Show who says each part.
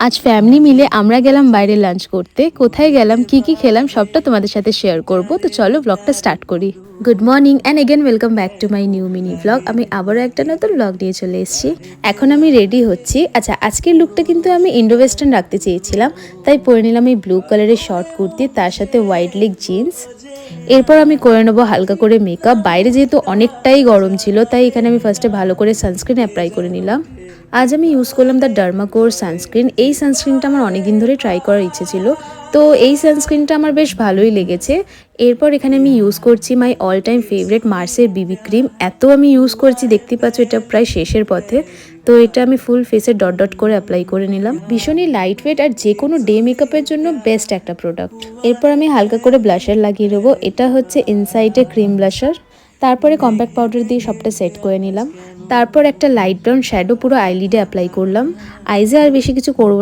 Speaker 1: আজ ফ্যামিলি মিলে আমরা গেলাম বাইরে লাঞ্চ করতে। কোথায় গেলাম, কি কি খেলাম সবটা তোমাদের সাথে শেয়ার করব। তো চলো ব্লগটা স্টার্ট করি। Good morning and again welcome back to my new mini blog. আমি আবারও একটা নতুন ব্লগ নিয়ে চলে এসেছি। এখন আমি রেডি হচ্ছি। আচ্ছা, আজকের লুকটা কিন্তু আমি ইন্ডো ওয়েস্টার্ন রাখতে চেয়েছিলাম, তাই পরে নিলাম এই ব্লু কালারের শর্ট কুর্তি, তার সাথে হোয়াইট লেগ জিন্স। এরপর আমি করে নেবো হালকা করে মেকআপ। বাইরে যেহেতু অনেকটাই গরম ছিল, তাই এখানে আমি ফার্স্টে ভালো করে সানস্ক্রিন অ্যাপ্লাই করে নিলাম। আজ আমি ইউজ করলাম দ্য ডার্মাকোর সানস্ক্রিন। এই সানস্ক্রিনটা আমার অনেকদিন ধরে ট্রাই করার ইচ্ছে ছিল, তো এই সানস্ক্রিনটা আমার বেশ ভালোই লেগেছে। এরপর এখানে আমি ইউজ করছি মাই অল টাইম ফেভারিট মার্সের বিবি ক্রিম। এত আমি ইউজ করছি, দেখতে পাচ্ছ এটা প্রায় শেষের পথে। তো এটা আমি ফুল ফেসে ডট ডট করে অ্যাপ্লাই করে নিলাম। ভীষণই লাইট ওয়েট আর যে কোনো ডে মেকআপের জন্য বেস্ট একটা প্রোডাক্ট। এরপর আমি হালকা করে ব্লাশার লাগিয়ে নেবো। এটা হচ্ছে ইনসাইটের ক্রিম ব্লাশার। তারপরে কম্প্যাক্ট পাউডার দিয়ে সবটা সেট করে নিলাম। তারপর একটা লাইট ব্রাউন শ্যাডো পুরো আইলিডে অ্যাপ্লাই করলাম। আইজে আর বেশি কিছু করবো